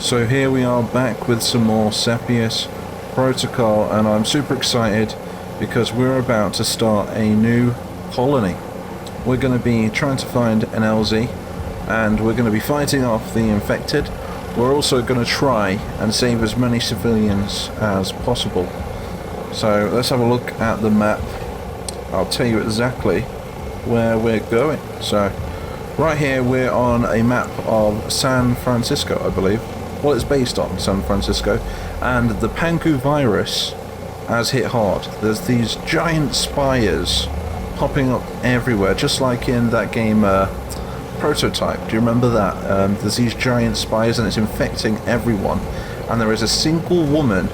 So here we are back with some more Cepheus Protocol, and I'm super excited because we're about to start a new colony. We're going to be trying to find an LZ, and we're going to be fighting off the infected. We're also going to try and save as many civilians as possible. So let's have a look at the map. I'll tell you exactly where we're going. So right here we're on a map of San Francisco, I believe. Well, it's based on San Francisco, and the Pangu virus has hit hard. There's these giant spires popping up everywhere, just like in that game Prototype. Do you remember that? There's these giant spires and it's infecting everyone, and there is a single woman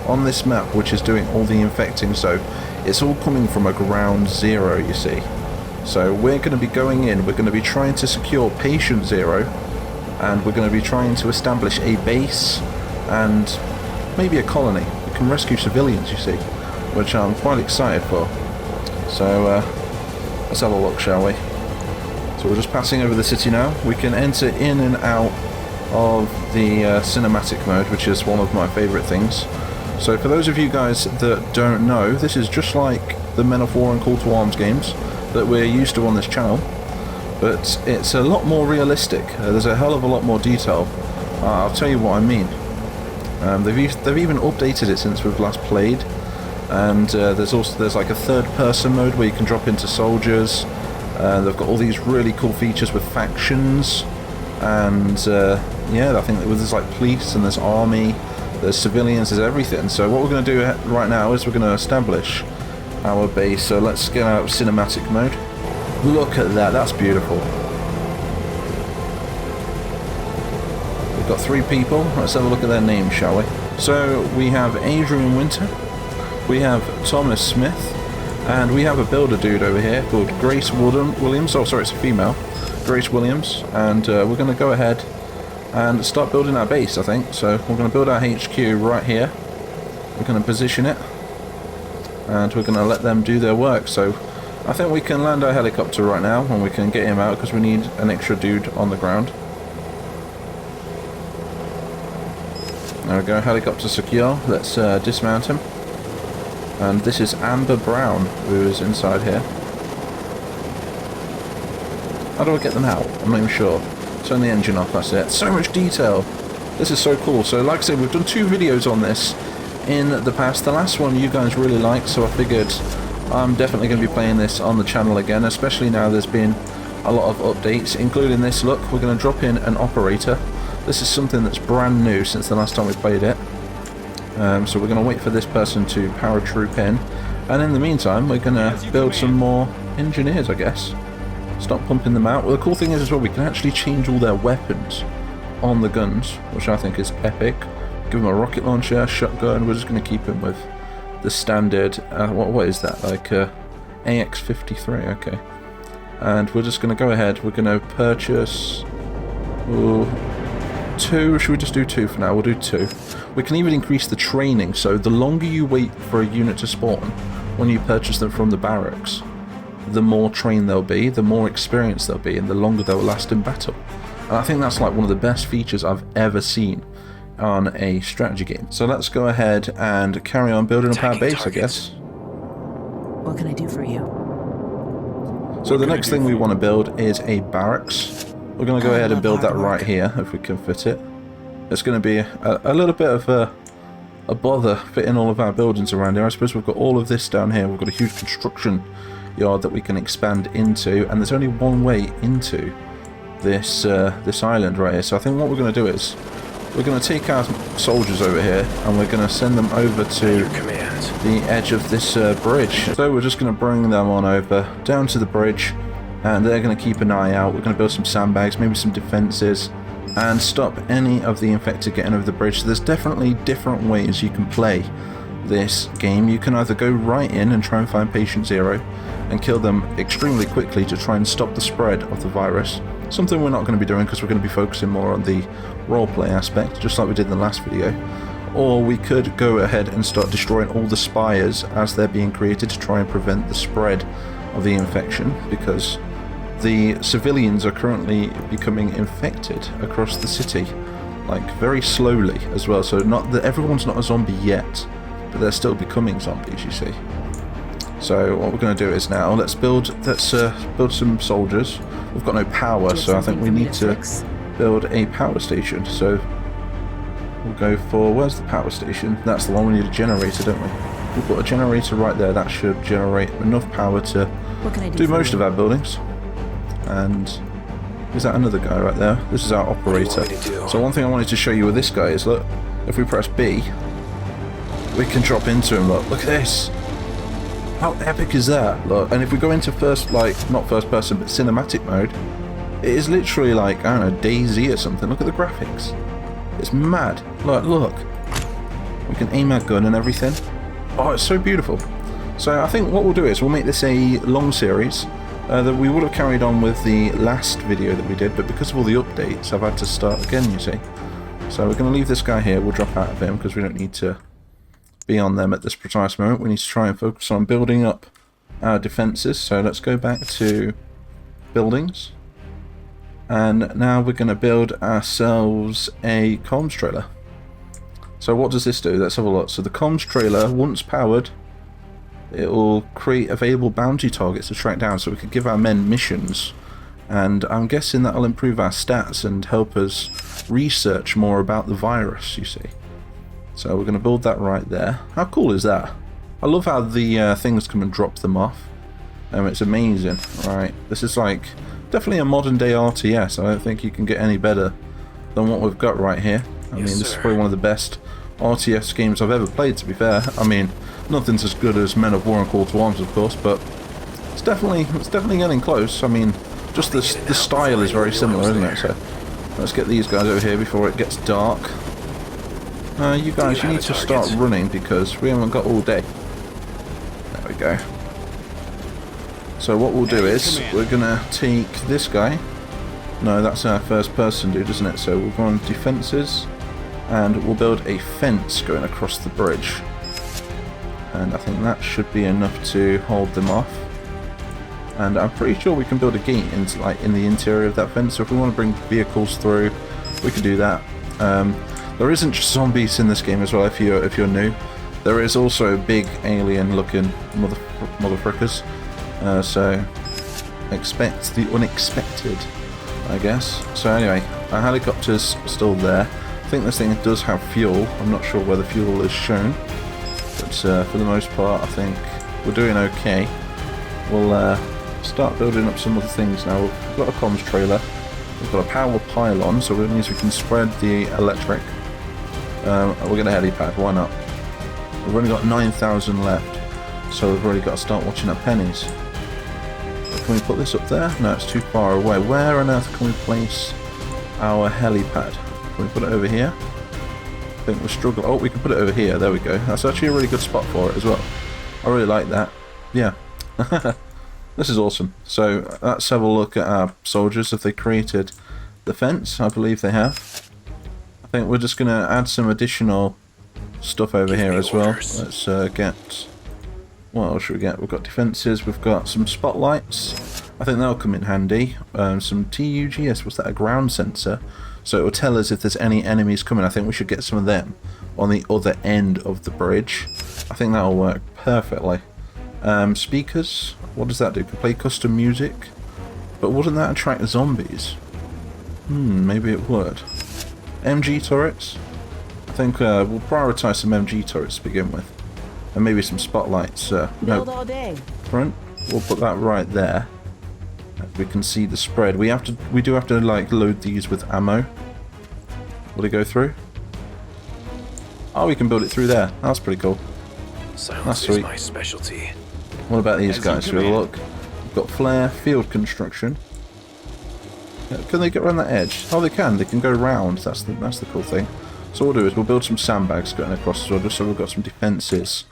on this map which is doing all the infecting, so it's all coming from a ground zero, you see. So we're going to be going in, we're going to be trying to secure patient zero, and we're going to be trying to establish a base and maybe a colony. We can rescue civilians, you see, which I'm quite excited for. So let's have a look, shall we? So we're just passing over the city now. We can enter in and out of the cinematic mode, which is one of my favourite things. So for those of you guys that don't know, this is just like the Men of War and Call to Arms games that we're used to on this channel, but it's a lot more realistic. There's a hell of a lot more detail. I'll tell you what I mean. They've even updated it since we've last played, and there's like a third-person mode where you can drop into soldiers. They've got all these really cool features with factions, and yeah, I think there's like police and there's army, there's civilians, there's everything. So what we're going to do right now is we're going to establish our base. So let's get out of cinematic mode. Look at that, that's beautiful. We've got 3 people. Let's have a look at their names, shall we? So we have Adrian Winter, we have Thomas Smith, and we have a builder dude over here called Grace Williams. Oh, sorry, it's a female. Grace Williams. And we're going to go ahead and start building our base, I think. So we're going to build our HQ right here. We're going to position it, and we're going to let them do their work. So I think we can land our helicopter right now, and we can get him out because we need an extra dude on the ground. There we go, helicopter secure. Let's dismount him. And this is Amber Brown, who is inside here. How do I get them out? I'm not even sure. Turn the engine off, that's it. So much detail. This is so cool. So like I said, we've done 2 videos on this in the past. The last one you guys really liked, so I figured I'm definitely going to be playing this on the channel again, especially now there's been a lot of updates, including this. Look, we're going to drop in an operator. This is something that's brand new since the last time we played it. So we're going to wait for this person to paratroop in, and in the meantime we're going to build some more engineers, I guess. Stop pumping them out. Well, the cool thing is as well, we can actually change all their weapons on the guns, which I think is epic. Give them a rocket launcher, shotgun. We're just going to keep him with the standard, what is that, like AX-53, okay. And we're just going to go ahead, we're going to purchase 2, should we just do 2 for now? We'll do 2. We can even increase the training, so the longer you wait for a unit to spawn when you purchase them from the barracks, the more trained they'll be, the more experienced they'll be, and the longer they'll last in battle. And I think that's like one of the best features I've ever seen on a strategy game. So let's go ahead and carry on building up our base, I guess. What can I do for you? So the next thing we want to build is a barracks. We're going to go ahead and build that right here, if we can fit it. It's going to be a little bit of a bother fitting all of our buildings around here. I suppose we've got all of this down here. We've got a huge construction yard that we can expand into, and there's only one way into this this island right here. So I think what we're going to do is we're going to take our soldiers over here and we're going to send them over to the edge of this bridge. So we're just going to bring them on over down to the bridge, and they're going to keep an eye out. We're going to build some sandbags, maybe some defences, and stop any of the infected getting over the bridge. So there's definitely different ways you can play this game. You can either go right in and try and find patient zero and kill them extremely quickly to try and stop the spread of the virus, something we're not going to be doing because we're going to be focusing more on the roleplay aspect, just like we did in the last video. Or we could go ahead and start destroying all the spires as they're being created to try and prevent the spread of the infection, because the civilians are currently becoming infected across the city like very slowly as well. So not that everyone's not a zombie yet, but they're still becoming zombies, you see. So what we're going to do is now let's build some soldiers. We've got no power, so I think we need to build a power station. So we'll go for, where's the power station? That's the one. We need a generator, don't we? We've got a generator right there. That should generate enough power to do most of our buildings. And is that another guy right there? This is our operator. So one thing I wanted to show you with this guy is, look, if we press B, we can drop into him. Look at this. How epic is that? Look, and if we go into not first person, but cinematic mode, it is literally like, I don't know, DayZ or something. Look at the graphics. It's mad. Look. We can aim our gun and everything. Oh, it's so beautiful. So I think what we'll do is we'll make this a long series that we would have carried on with the last video that we did, but because of all the updates, I've had to start again, you see. So we're going to leave this guy here. We'll drop out of him because we don't need to be on them at this precise moment. We need to try and focus on building up our defences. So let's go back to buildings. And now we're going to build ourselves a comms trailer. So what does this do? Let's have a look. So the comms trailer, once powered, it will create available bounty targets to track down, so we can give our men missions. And I'm guessing that'll improve our stats and help us research more about the virus, you see. So we're going to build that right there. How cool is that? I love how the things come and drop them off. It's amazing. Right, this is like definitely a modern day RTS. I don't think you can get any better than what we've got right here. I mean, this is probably one of the best RTS games I've ever played, to be fair. I mean, nothing's as good as Men of War and Call to Arms, of course, but it's definitely getting close. I mean, just the style is very similar, isn't it? So let's get these guys over here before it gets dark. You guys, you need to start running because we haven't got all day. There we go. So what we'll do is we're gonna take this guy. No, that's our first person dude, isn't it? So we'll go on defences and we'll build a fence going across the bridge. And I think that should be enough to hold them off. And I'm pretty sure we can build a gate into, in the interior of that fence. So if we want to bring vehicles through, we can do that. There isn't just zombies in this game as well. If you're new, there is also big alien-looking motherfuckers. So expect the unexpected, I guess. So anyway, our helicopter's still there. I think this thing does have fuel. I'm not sure whether fuel is shown, but for the most part, I think we're doing okay. We'll start building up some other things now. We've got a comms trailer. We've got a power pylon, so that means we can spread the electric. We'll get a helipad, why not? We've only got 9,000 left, so we've already got to start watching our pennies. Can we put this up there? No, it's too far away. Where on earth can we place our helipad? Can we put it over here? I think we're struggling. Oh, we can put it over here. There we go. That's actually a really good spot for it as well. I really like that. Yeah. This is awesome. So let's have a look at our soldiers. If they created the fence, I believe they have. I think we're just going to add some additional stuff over here as well. Let's get... What else should we get? We've got defences, we've got some spotlights. I think that'll come in handy. Some TUGS, was that a ground sensor? So it will tell us if there's any enemies coming. I think we should get some of them on the other end of the bridge. I think that'll work perfectly. Speakers, what does that do? Can play custom music? But wouldn't that attract zombies? Maybe it would. MG turrets? I think we'll prioritise some MG turrets to begin with. And maybe some spotlights. Build all day. Front. We'll put that right there. We can see the spread. We do have to load these with ammo. Will it go through? Oh, we can build it through there. That's pretty cool. That's sweet. My specialty. What about these guys? Should we have a look? We've got flare, field construction. Can they get around that edge? Oh, they can. They can go round. That's the cool thing. So what we'll do is we'll build some sandbags going across as well, just so we've got some defences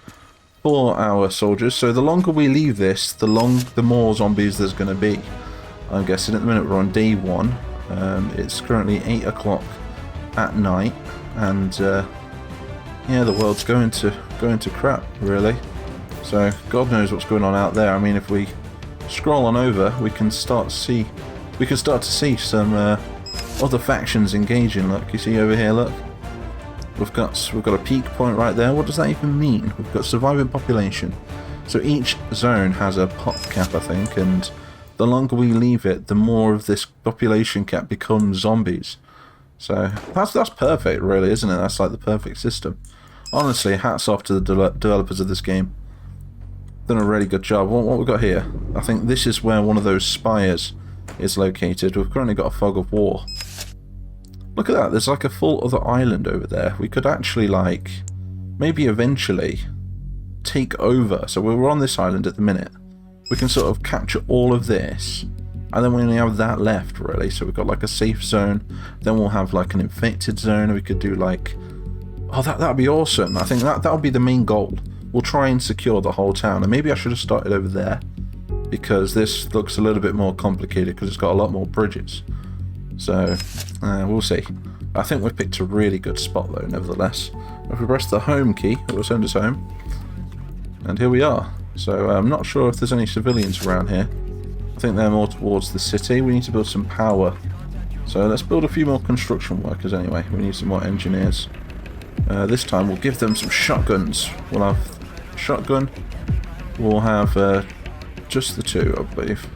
for our soldiers. So the longer we leave this, the more zombies there's going to be. I'm guessing at the minute we're on day 1. It's currently 8 o'clock at night, and yeah, the world's going to crap, really. So God knows what's going on out there. I mean, if we scroll on over, we can start to see some other factions engaging. Look, you see over here, look. We've got a peak point right there. What does that even mean? We've got surviving population. So each zone has a pop cap, I think, and the longer we leave it, the more of this population cap becomes zombies. So that's perfect, really, isn't it? That's like the perfect system. Honestly, hats off to the developers of this game. Done a really good job. What we've got here? I think this is where one of those spires is located. We've currently got a fog of war. Look at that, there's like a full other island over there. We could actually, like, maybe eventually take over. So we're on this island at the minute. We can sort of capture all of this, and then we only have that left, really. So we've got like a safe zone, then we'll have like an infected zone, and we could do like... Oh, that'd be awesome. I think that would be the main goal. We'll try and secure the whole town, and maybe I should have started over there, because this looks a little bit more complicated because it's got a lot more bridges. So, we'll see. I think we've picked a really good spot though, nevertheless. If we press the home key, it will send us home. And here we are. So, I'm not sure if there's any civilians around here. I think they're more towards the city. We need to build some power. So, let's build a few more construction workers anyway. We need some more engineers. This time we'll give them some shotguns. We'll have shotgun. We'll have just the two, I believe.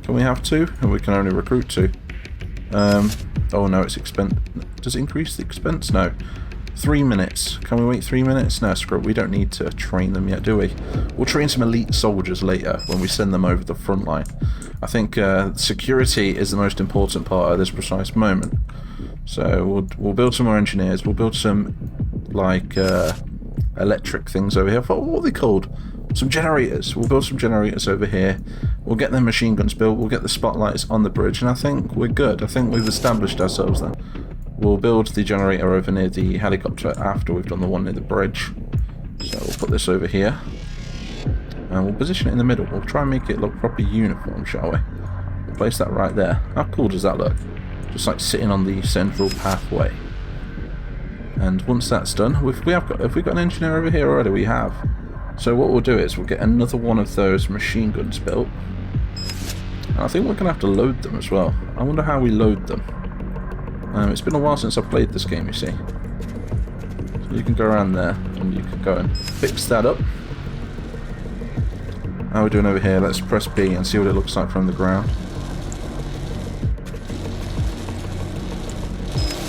Can we have two? Or we can only recruit two. Oh no, it's expense. Does it increase the expense? No. 3 minutes. Can we wait 3 minutes? No, screw it. We don't need to train them yet, do we? We'll train some elite soldiers later when we send them over the front line. I think security is the most important part at this precise moment. So we'll build some more engineers. We'll build some like electric things over here. What are they called? Some generators. We'll build some generators over here. We'll get the machine guns built. We'll get the spotlights on the bridge, and I think we're good. I think we've established ourselves then. We'll build the generator over near the helicopter after we've done the one near the bridge. So we'll put this over here. And we'll position it in the middle. We'll try and make it look proper uniform, shall we? We'll place that right there. How cool does that look? Just like sitting on the central pathway. And once that's done, have we got an engineer over here already? We have. So what we'll do is we'll get another one of those machine guns built. And I think we're going to have to load them as well. I wonder how we load them. It's been a while since I've played this game, you see. So you can go around there and you can go and fix that up. How are we doing over here? Let's press B and see what it looks like from the ground.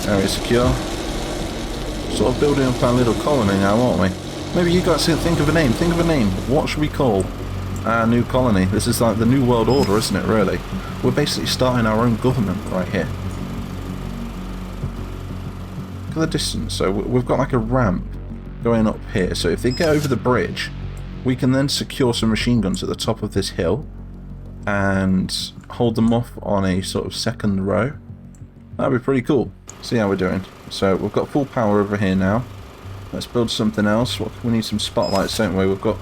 Area secure. Sort of building up our little colony now, aren't we? Maybe you guys think of a name. Think of a name. What should we call our new colony? This is like the new world order, isn't it, really? We're basically starting our own government right here. Look at the distance. So we've got like a ramp going up here. So if they get over the bridge, we can then secure some machine guns at the top of this hill and hold them off on a sort of second row. That'd be pretty cool. See how we're doing. So we've got full power over here now. Let's build something else. We need some spotlights, don't we? We've got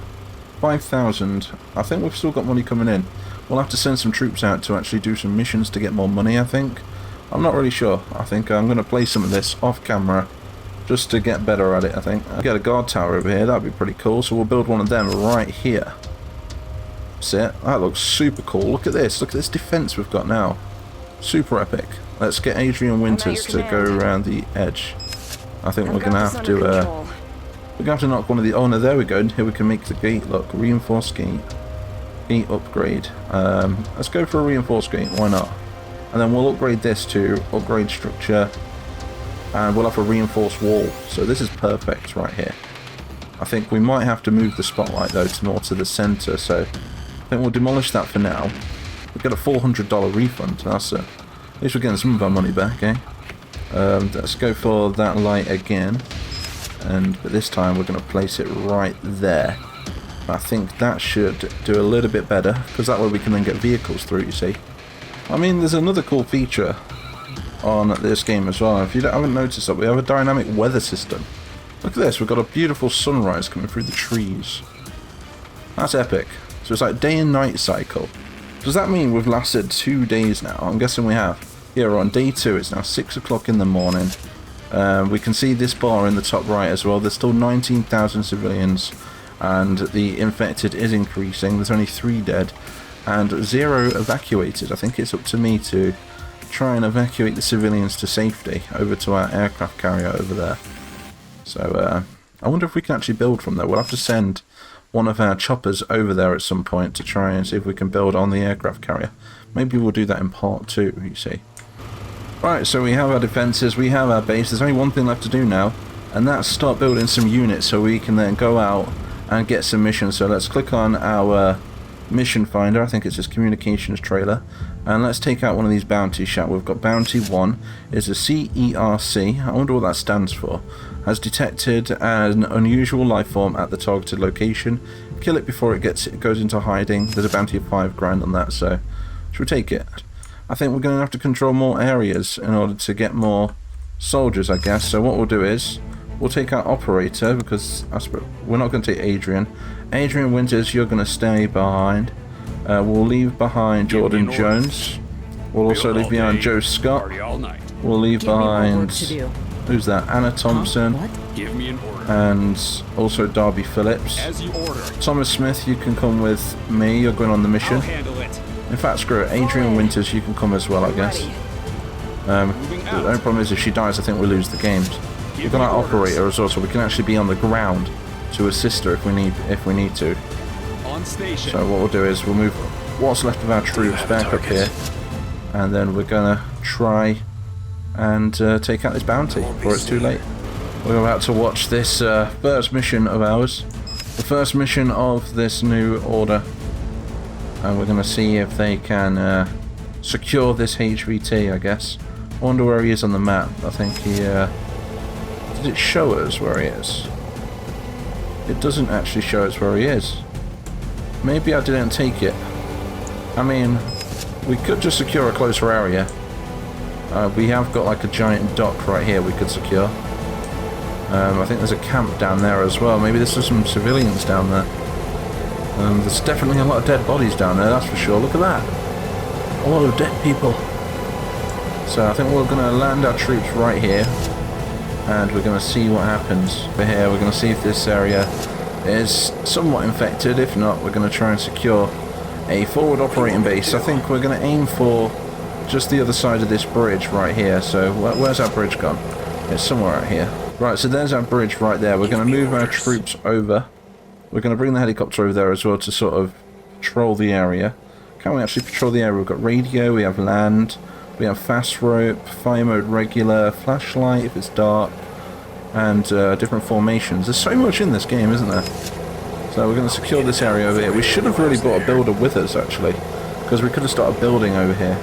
5,000. I think we've still got money coming in. We'll have to send some troops out to actually do some missions to get more money, I think. I'm not really sure. I think I'm going to play some of this off camera just to get better at it, I think. I'll get a guard tower over here. That'd be pretty cool. So we'll build one of them right here. That's it. That looks super cool. Look at this. Look at this defense we've got now. Super epic. Let's get Adrian Winters to go around the edge. I think we're gonna have to knock one of the... Oh no, there we go. Here we can make the gate. Look, reinforced gate. Gate upgrade. Let's go for a reinforced gate. Why not? And then we'll upgrade this to upgrade structure, and we'll have a reinforced wall. So this is perfect right here. I think we might have to move the spotlight though to more to the center. So I think we'll demolish that for now. We'll get a $400 refund. That's it. At least we're getting some of our money back, eh? Let's go for that light again, but this time we're going to place it right there. I think that should do a little bit better, because that way we can then get vehicles through, you see. I mean, there's another cool feature on this game as well. If you haven't noticed that, we have a dynamic weather system. Look at this, we've got a beautiful sunrise coming through the trees. That's epic. So it's like day and night cycle. Does that mean we've lasted 2 days now? I'm guessing we have. Yeah, we're on day 2. It's now 6 o'clock in the morning. We can see this bar in the top right as well. There's still 19,000 civilians, and the infected is increasing. There's only 3 dead and 0 evacuated. I think it's up to me to try and evacuate the civilians to safety over to our aircraft carrier over there. So I wonder if we can actually build from there. We'll have to send one of our choppers over there at some point to try and see if we can build on the aircraft carrier. Maybe we'll do that in part 2, you see. Right, so we have our defences, we have our base. There's only one thing left to do now, and that's start building some units so we can then go out and get some missions. So let's click on our mission finder. I think it's this communications trailer, and let's take out one of these bounties, shall we? We've got bounty 1 is a CERC. I wonder what that stands for. Has detected an unusual life form at the targeted location. Kill it before it goes into hiding. There's a bounty of 5 grand on that, so should we take it? I think we're going to have to control more areas in order to get more soldiers, I guess. So what we'll do is we'll take our operator, because we're not going to take Adrian. Adrian Winters, you're going to stay behind. We'll leave behind Jordan Jones. We'll also leave behind Joe Scott. We'll leave behind, who's that? Anna Thompson. Give me an order. And also Darby Phillips. As you order. Thomas Smith, you can come with me. You're going on the mission. I'll handle it. In fact, screw it. Adrian Winters, you can come as well, I guess. The only problem is if she dies, I think we lose the games. We've got our operator as well, so we can actually be on the ground to assist her if we need to. On station. So what we'll do is we'll move what's left of our troops back up here, and then we're gonna try and take out this bounty before it's too late. We're about to watch this first mission of ours, the first mission of this new order. And we're going to see if they can secure this HVT, I guess. I wonder where he is on the map. I think he... Did it show us where he is? It doesn't actually show us where he is. Maybe I didn't take it. I mean, we could just secure a closer area. We have got like a giant dock right here we could secure. I think there's a camp down there as well. Maybe there's some civilians down there. There's definitely a lot of dead bodies down there, that's for sure. Look at that. A lot of dead people. So I think we're going to land our troops right here. And we're going to see what happens for here. We're going to see if this area is somewhat infected. If not, we're going to try and secure a forward operating base. I think we're going to aim for just the other side of this bridge right here. So where's our bridge gone? It's somewhere out here. Right, so there's our bridge right there. We're going to move our troops over. We're going to bring the helicopter over there as well to sort of patrol the area. Can we actually patrol the area? We've got radio, we have land, we have fast rope, fire mode regular, flashlight if it's dark, and different formations. There's so much in this game, isn't there? So we're going to secure this area over here. We should have really brought a builder with us, actually, because we could have started building over here.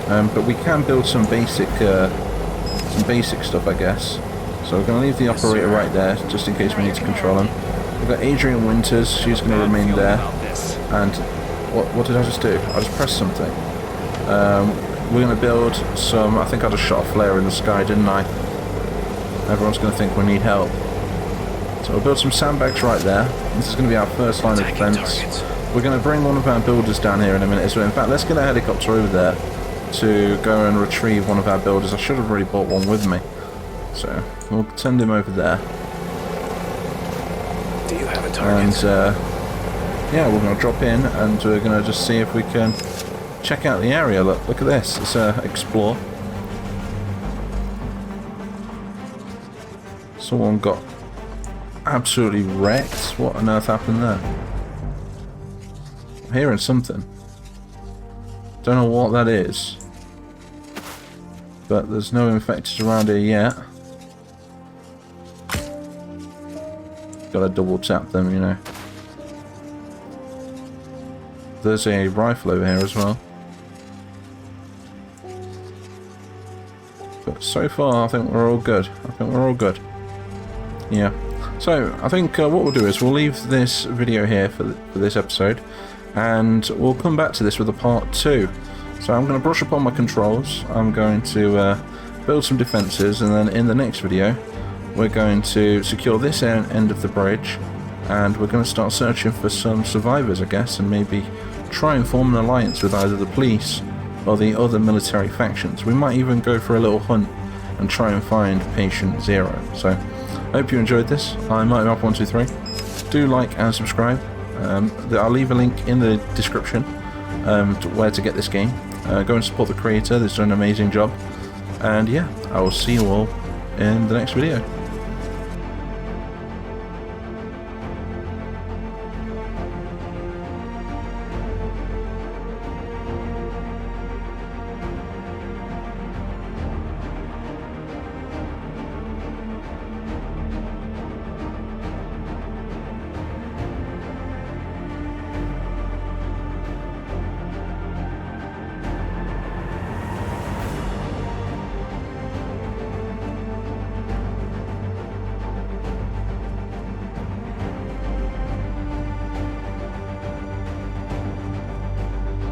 But we can build some basic stuff, I guess. So we're going to leave the operator right there, just in case we need to control him. We've got Adrian Winters, she's going to remain there. And what did I just do? I just pressed something. We're going to build some, I think I just shot a flare in the sky, didn't I? Everyone's going to think we need help. So we'll build some sandbags right there. This is going to be our first line of defense. We're going to bring one of our builders down here in a minute. So in fact, let's get a helicopter over there to go and retrieve one of our builders. I should have already brought one with me. So we'll send him over there. Do you have a target? And yeah, we're going to drop in and we're going to just see if we can check out the area. Look at this. It's explore. Someone got absolutely wrecked. What on earth happened there? I'm hearing something. Don't know what that is. But there's no infected around here yet. Gotta double tap them, you know. There's a rifle over here as well. But so far, I think we're all good. Yeah. So, I think what we'll do is we'll leave this video here for this episode. And we'll come back to this with a part 2. So I'm going to brush up on my controls. I'm going to build some defences. And then in the next video, we're going to secure this end of the bridge. And we're going to start searching for some survivors, I guess. And maybe try and form an alliance with either the police or the other military factions. We might even go for a little hunt and try and find Patient Zero. So, I hope you enjoyed this. I'm MightMap123. Do like and subscribe. I'll leave a link in the description to where to get this game. Go and support the creator. He's done an amazing job. And yeah, I will see you all in the next video.